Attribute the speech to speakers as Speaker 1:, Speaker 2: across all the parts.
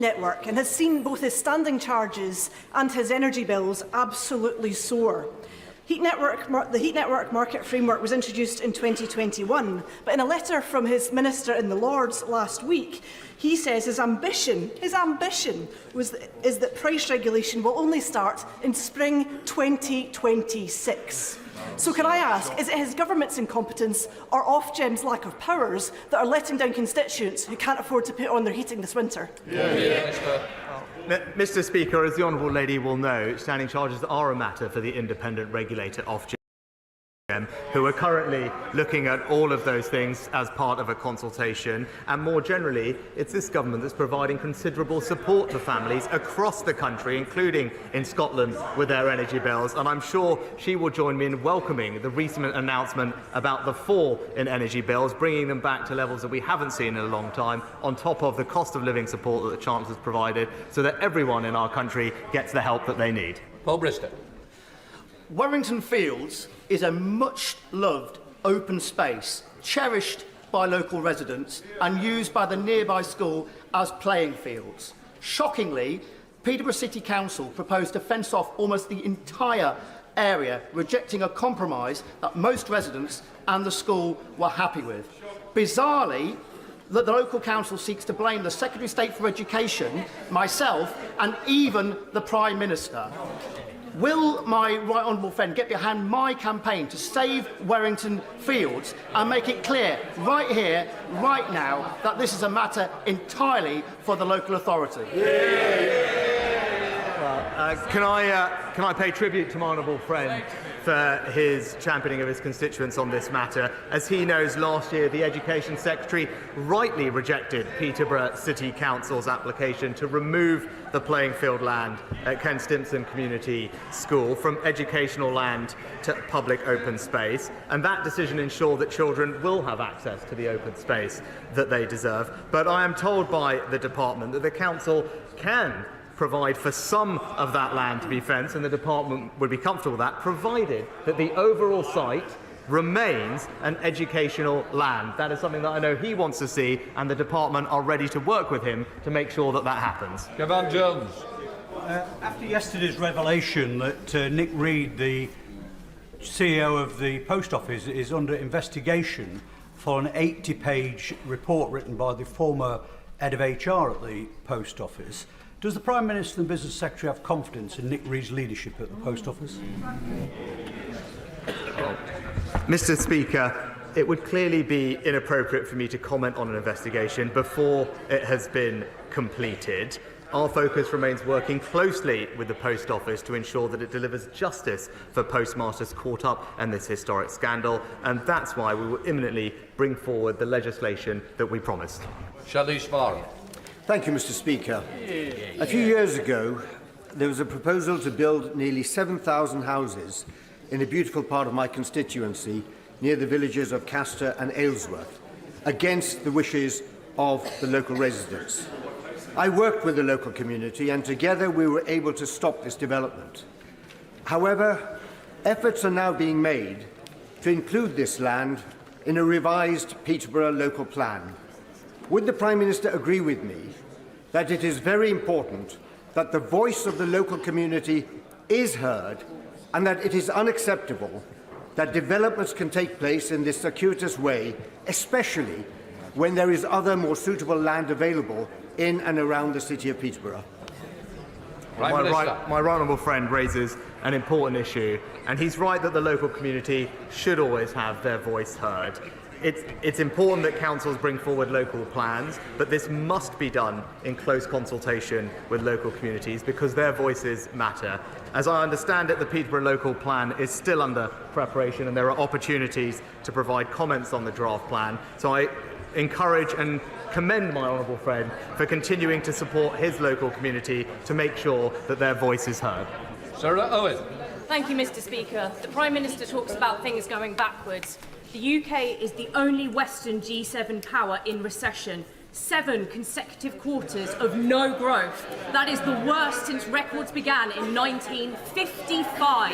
Speaker 1: network and has seen both his standing charges and his energy bills absolutely soar. The Heat Network Market Framework was introduced in 2021, but in a letter from his Minister in the Lords last week, he says his ambition is that price regulation will only start in spring 2026. So can I ask, is it his government's incompetence or Ofgem's lack of powers that are letting down constituents who can't afford to put on their heating this winter?
Speaker 2: Mr. Speaker, as the honourable lady will know, standing charges are a matter for the independent regulator Ofgem, who are currently looking at all of those things as part of a consultation. And more generally, it's this government that's providing considerable support to families across the country, including in Scotland, with their energy bills. And I'm sure she will join me in welcoming the recent announcement about the fall in energy bills, bringing them back to levels that we haven't seen in a long time, on top of the cost of living support that the Chancellor's provided, so that everyone in our country gets the help that they need.
Speaker 3: Paul Bristow.
Speaker 4: Warrington Fields is a much-loved open space, cherished by local residents and used by the nearby school as playing fields. Shockingly, Peterborough City Council proposed to fence off almost the entire area, rejecting a compromise that most residents and the school were happy with. Bizarrely, the local council seeks to blame the Secretary of State for Education, myself and even the Prime Minister. Will my right honourable friend get behind my campaign to save Warrington Fields and make it clear right here, right now, that this is a matter entirely for the local authority?
Speaker 2: Can I pay tribute to my honourable friend for his championing of his constituents on this matter? As he knows, last year the Education Secretary rightly rejected Peterborough City Council's application to remove the playing field land at Ken Stimpson Community School from educational land to public open space, and that decision ensured that children will have access to the open space that they deserve. But I am told by the department that the council can provide for some of that land to be fenced, and the department would be comfortable with that, provided that the overall site remains an educational land. That is something that I know he wants to see, and the department are ready to work with him to make sure that that happens.
Speaker 3: Kevan Jones.
Speaker 5: After yesterday's revelation that Nick Reed, the CEO of the Post Office, is under investigation for an 80-page report written by the former head of HR at the Post Office, does the Prime Minister and Business Secretary have confidence in Nick Reed's leadership at the Post Office?
Speaker 2: Mr. Speaker, it would clearly be inappropriate for me to comment on an investigation before it has been completed. Our focus remains working closely with the Post Office to ensure that it delivers justice for postmasters caught up in this historic scandal, and that's why we will imminently bring forward the legislation that we promised.
Speaker 3: Shalish Farah.
Speaker 6: Thank you, Mr. Speaker. A few years ago, there was a proposal to build nearly 7,000 houses in a beautiful part of my constituency near the villages of Castor and Aylesworth, against the wishes of the local residents. I worked with the local community, and together we were able to stop this development. However, efforts are now being made to include this land in a revised Peterborough local plan. Would the Prime Minister agree with me that it is very important that the voice of the local community is heard, and that it is unacceptable that developments can take place in this circuitous way, especially when there is other more suitable land available in and around the city of Peterborough?
Speaker 2: My right honourable friend raises an important issue, and he's right that the local community should always have their voice heard. It's important that councils bring forward local plans, but this must be done in close consultation with local communities because their voices matter. As I understand it, the Peterborough local plan is still under preparation, and there are opportunities to provide comments on the draft plan. So I encourage and commend my honourable friend for continuing to support his local community to make sure that their voice is heard.
Speaker 3: Sarah Owen.
Speaker 7: Thank you, Mr. Speaker. The Prime Minister talks about things going backwards. The UK is the only Western G7 power in recession. 7 consecutive quarters of no growth. That is the worst since records began in 1955.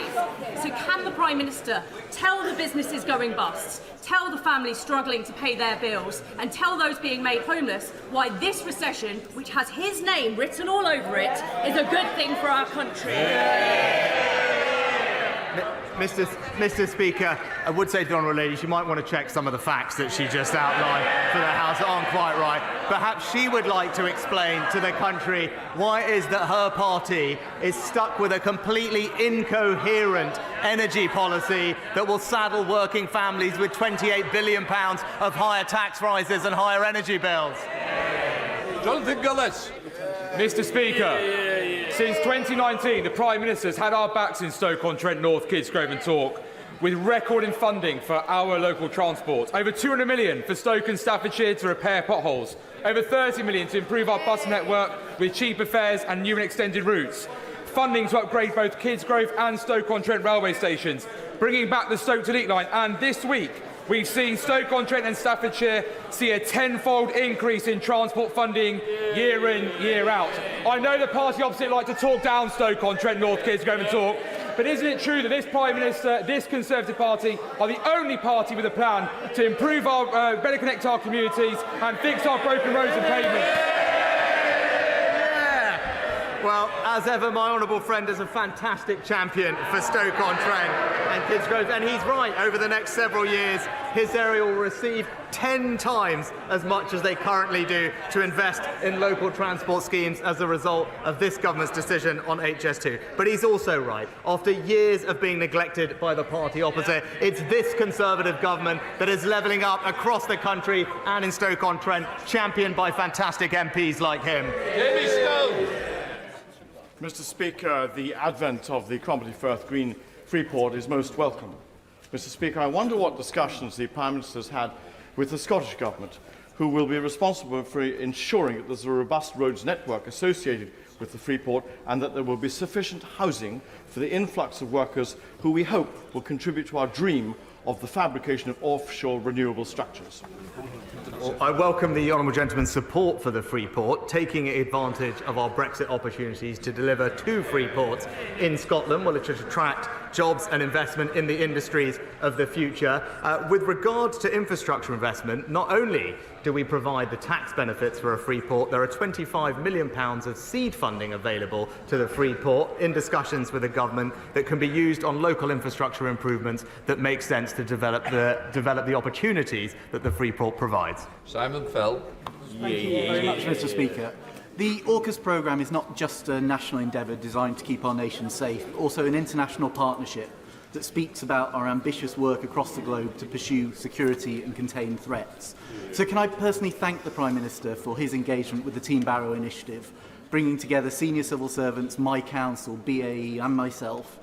Speaker 7: So can the Prime Minister tell the businesses going bust, tell the families struggling to pay their bills, and tell those being made homeless why this recession, which has his name written all over it, is a good thing for our country?
Speaker 2: Mr. Speaker, I would say to the honourable lady she might want to check some of the facts that she just outlined for the House that aren't quite right. Perhaps she would like to explain to the country why it is that her party is stuck with a completely incoherent energy policy that will saddle working families with £28 billion of higher tax rises and higher energy bills.
Speaker 3: Jonathan Gillis.
Speaker 8: Mr. Speaker, since 2019, the Prime Minister has had our backs in Stoke-on-Trent, North, Kidsgrove and Tork, with record in funding for our local transport. Over 200 million for Stoke and Staffordshire to repair potholes. Over 30 million to improve our bus network with cheaper fares and new and extended routes. Funding to upgrade both Kidsgrove and Stoke-on-Trent railway stations. Bringing back the Stoke to Leek line. And this week, we've seen Stoke-on-Trent and Staffordshire see a tenfold increase in transport funding year in, year out. I know the party opposite like to talk down Stoke-on-Trent, North Kidsgrove and Tork, but isn't it true that this Prime Minister, this Conservative Party, are the only party with a plan to improve our, better connect our communities and fix our broken roads and pavements?
Speaker 2: Well, as ever, my honourable friend is a fantastic champion for Stoke-on-Trent and Kidsgrove, and he's right. Over the next several years, his area will receive 10 times as much as they currently do to invest in local transport schemes as a result of this government's decision on HS2. But he's also right. After years of being neglected by the party opposite, it's this Conservative government that is levelling up across the country and in Stoke-on-Trent, championed by fantastic MPs like him.
Speaker 3: Jamie Stone.
Speaker 9: Mr. Speaker, the advent of the Cromley Firth Green Freeport is most welcome. Mr. Speaker, I wonder what discussions the Prime Minister has had with the Scottish Government, who will be responsible for ensuring that there's a robust roads network associated with the Freeport and that there will be sufficient housing for the influx of workers who we hope will contribute to our dream of the fabrication of offshore renewable structures.
Speaker 2: Well, I welcome the honourable gentleman's support for the Freeport, taking advantage of our Brexit opportunities to deliver 2 Freeports in Scotland, which will attract jobs and investment in the industries of the future. With regards to infrastructure investment, not only do we provide the tax benefits for a Freeport, there are £25 million of seed funding available to the Freeport in discussions with the government that can be used on local infrastructure improvements that make sense to develop the opportunities that the Freeport provides.
Speaker 3: Simon Fell.
Speaker 10: Thank you very much, Mr. Speaker. The Aukus programme is not just a national endeavour designed to keep our nation safe, but also an international partnership that speaks about our ambitious work across the globe to pursue security and contain threats. So can I personally thank the Prime Minister for his engagement with the Team Barrow initiative, bringing together senior civil servants, my council, BAE and myself,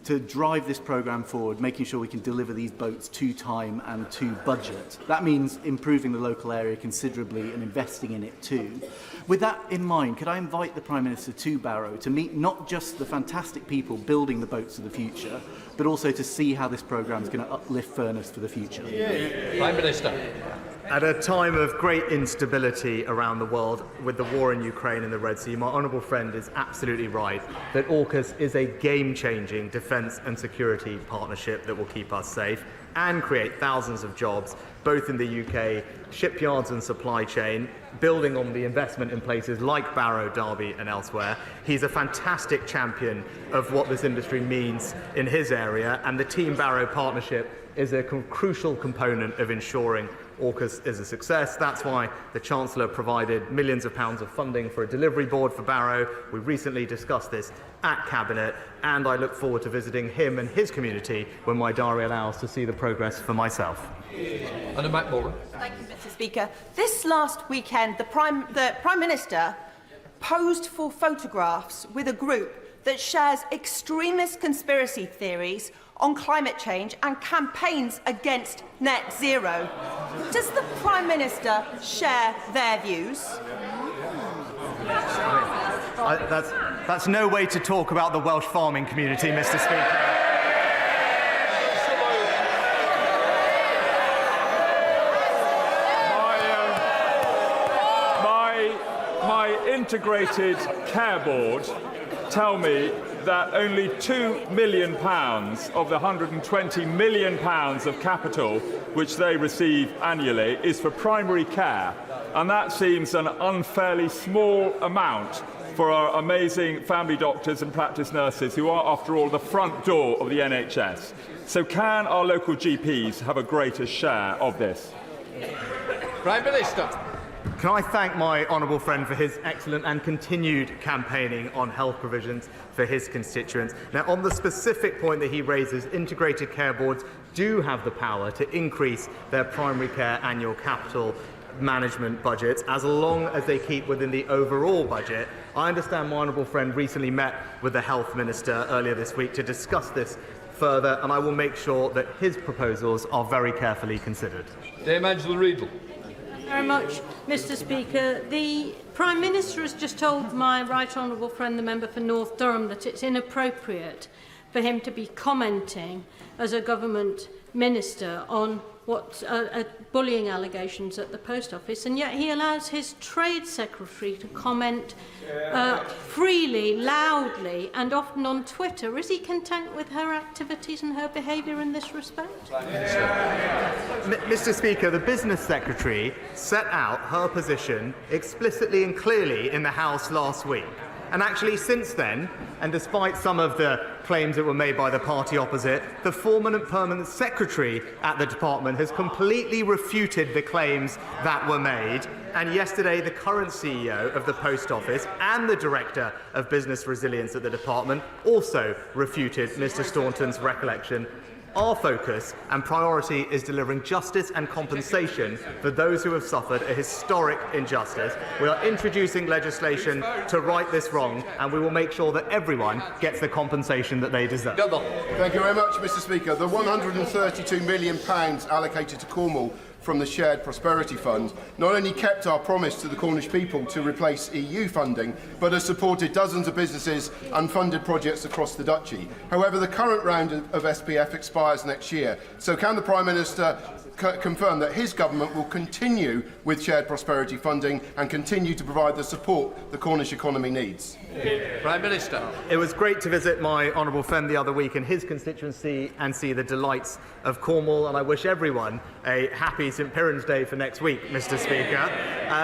Speaker 10: to drive this programme forward, making sure we can deliver these boats to time and to budget. That means improving the local area considerably and investing in it too. With that in mind, could I invite the Prime Minister to Barrow to meet not just the fantastic people building the boats of the future, but also to see how this programme is going to uplift Furness for the future?
Speaker 3: Prime Minister.
Speaker 2: At a time of great instability around the world with the war in Ukraine and the Red Sea, my honourable friend is absolutely right that AUKUS is a game-changing defence and security partnership that will keep us safe and create thousands of jobs, both in the UK, shipyards and supply chain, building on the investment in places like Barrow, Derby and elsewhere. He's a fantastic champion of what this industry means in his area, and the Team Barrow partnership is a crucial component of ensuring AUKUS is a success. That's why the Chancellor provided millions of pounds of funding for a delivery board for Barrow. We recently discussed this at Cabinet, and I look forward to visiting him and his community when my diary allows to see the progress for myself.
Speaker 3: Anna McMorgan.
Speaker 11: Thank you, Mr. Speaker. This last weekend, the Prime Minister posed for photographs with a group that shares extremist conspiracy theories on climate change and campaigns against net zero. Does the Prime Minister share their views?
Speaker 2: That's no way to talk about the Welsh farming community, Mr. Speaker.
Speaker 12: integrated care board tell me that only £2 million of the £120 million of capital which they receive annually is for primary care. And that seems an unfairly small amount for our amazing family doctors and practice nurses who are, after all, the front door of the NHS. So can our local GPs have a greater share of this?
Speaker 3: Prime Minister.
Speaker 2: Can I thank my honourable friend for his excellent and continued campaigning on health provisions for his constituents. Now, on the specific point that he raises, integrated care boards do have the power to increase their primary care annual capital management budgets as long as they keep within the overall budget. I understand my honourable friend recently met with the Health Minister earlier this week to discuss this further, and I will make sure that his proposals are very carefully considered.
Speaker 3: Dame Angela Riedel.
Speaker 13: Very much, Mr. Speaker. The Prime Minister has just told my right honourable friend, the member for North Durham, that it's inappropriate for him to be commenting as a government minister on what bullying allegations at the post office, and yet he allows his trade secretary to comment freely, loudly, and often on Twitter. Is he content with her activities and her behaviour in this respect?
Speaker 2: Mr. Speaker, the business secretary set out her position explicitly and clearly in the House last week. And actually, since then, and despite some of the claims that were made by the party opposite, the former and permanent secretary at the department has completely refuted the claims that were made. And yesterday, the current CEO of the Post Office and the Director of Business Resilience at the department also refuted Mr. Staunton's recollection. Our focus and priority is delivering justice and compensation for those who have suffered a historic injustice. We are introducing legislation to right this wrong, and we will make sure that everyone gets the compensation that they deserve.
Speaker 14: Thank you very much, Mr. Speaker. The £132 million allocated to Cornwall from the Shared Prosperity Fund not only kept our promise to the Cornish people to replace EU funding, but has supported dozens of businesses and funded projects across the Duchy. However, the current round of SPF expires next year, so can the Prime Minister confirm that his government will continue with shared prosperity funding and continue to provide the support the Cornish economy needs?
Speaker 3: Prime Minister.
Speaker 2: It was great to visit my honourable friend the other week in his constituency and see the delights of Cornwall, and I wish everyone a happy St Piran's Day for next week, Mr. Speaker.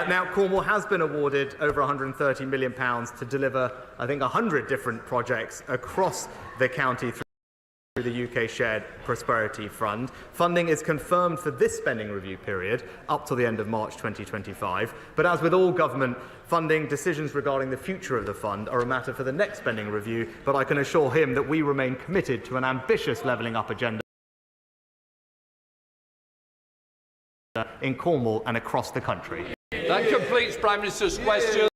Speaker 2: Now, Cornwall has been awarded over £130 million to deliver, I think, 100 different projects across the county through the UK Shared Prosperity Fund. Funding is confirmed for this spending review period up to the end of March 2025. But as with all government funding, decisions regarding the future of the fund are a matter for the next spending review. But I can assure him that we remain committed to an ambitious levelling up agenda in Cornwall and across the country.
Speaker 3: That completes Prime Minister's question.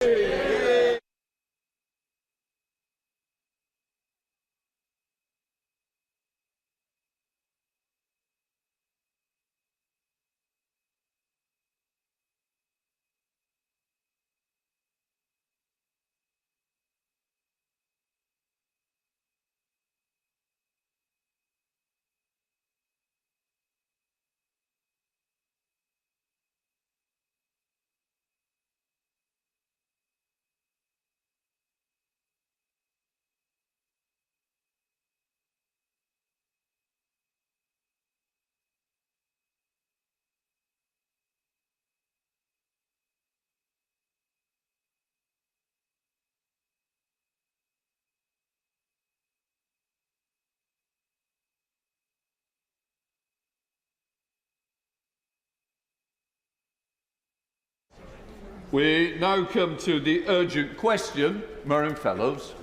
Speaker 3: We now come to the urgent question. Miriam Fellows.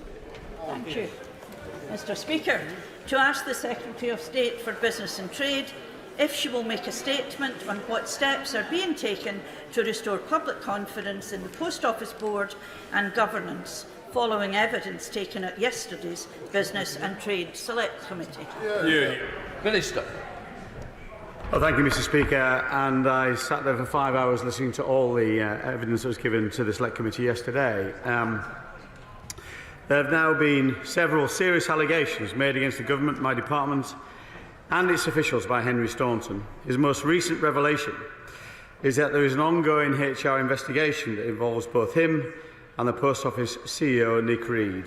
Speaker 15: Thank you, Mr. Speaker. To ask the Secretary of State for Business and Trade if she will make a statement on what steps are being taken to restore public confidence in the Post Office Board and governance, following evidence taken at yesterday's Business and Trade Select Committee.
Speaker 3: Minister.
Speaker 5: Well, thank you, Mr. Speaker. And I sat there for 5 hours listening to all the evidence that was given to the Select Committee yesterday. There have now been several serious allegations made against the government, my department, and its officials by Henry Staunton. His most recent revelation is that there is an ongoing HR investigation that involves both him
Speaker 16: and the Post Office CEO, Nick Reed.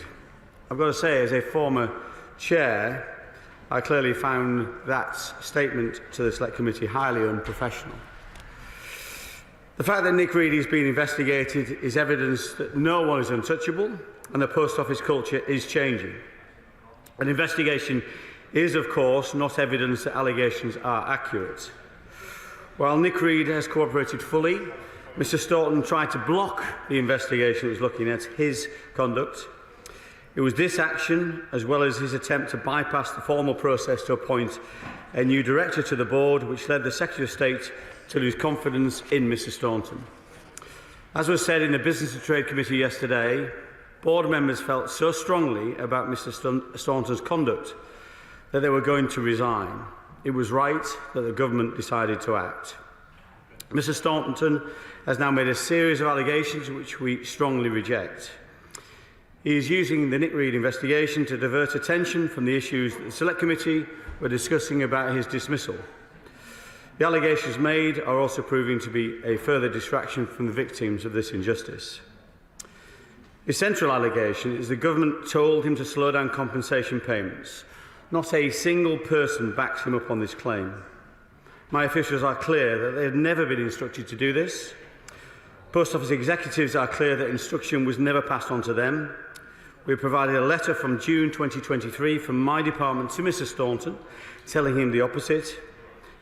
Speaker 16: I've got to say, as a former chair, I clearly found that statement to the Select Committee highly unprofessional. The fact that Nick Reed is being investigated is evidence that no one is untouchable and the Post Office culture is changing. An investigation is, of course, not evidence that allegations are accurate. While Nick Reed has cooperated fully, Mr Staunton tried to block the investigation that was looking at his conduct. It was this action, as well as his attempt to bypass the formal process to appoint a new director to the board, which led the Secretary of State to lose confidence in Mr Staunton. As was said in the Business and Trade Committee yesterday, board members felt so strongly about Mr Staunton's conduct that they were going to resign. It was right that the government decided to act. Mr Staunton has now made a series of allegations which we strongly reject. He is using the Nick Reed investigation to divert attention from the issues that the Select Committee were discussing about his dismissal. The allegations made are also proving to be a further distraction from the victims of this injustice. His central allegation is the government told him to slow down compensation payments. Not a single person backs him up on this claim. My officials are clear that they have never been instructed to do this. Post Office executives are clear that instruction was never passed on to them. We have provided a letter from June 2023 from my department to Mr Staunton telling him the opposite.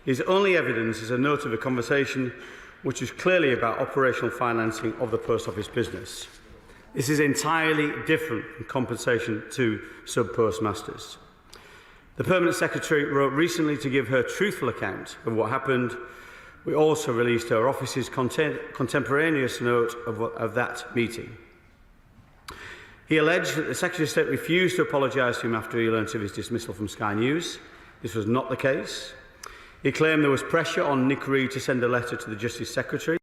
Speaker 16: His only evidence is a note of a conversation which is clearly about operational financing of the Post Office business. This is entirely different from compensation to sub-postmasters. The Permanent Secretary wrote recently to give her truthful account of what happened. We also released her office's contemporaneous note of that meeting. He alleged that the Secretary of State refused to apologise to him after he learnt of his dismissal from Sky News. This was not the case. He claimed there was pressure on Nick Reed to send a letter to the Justice Secretary.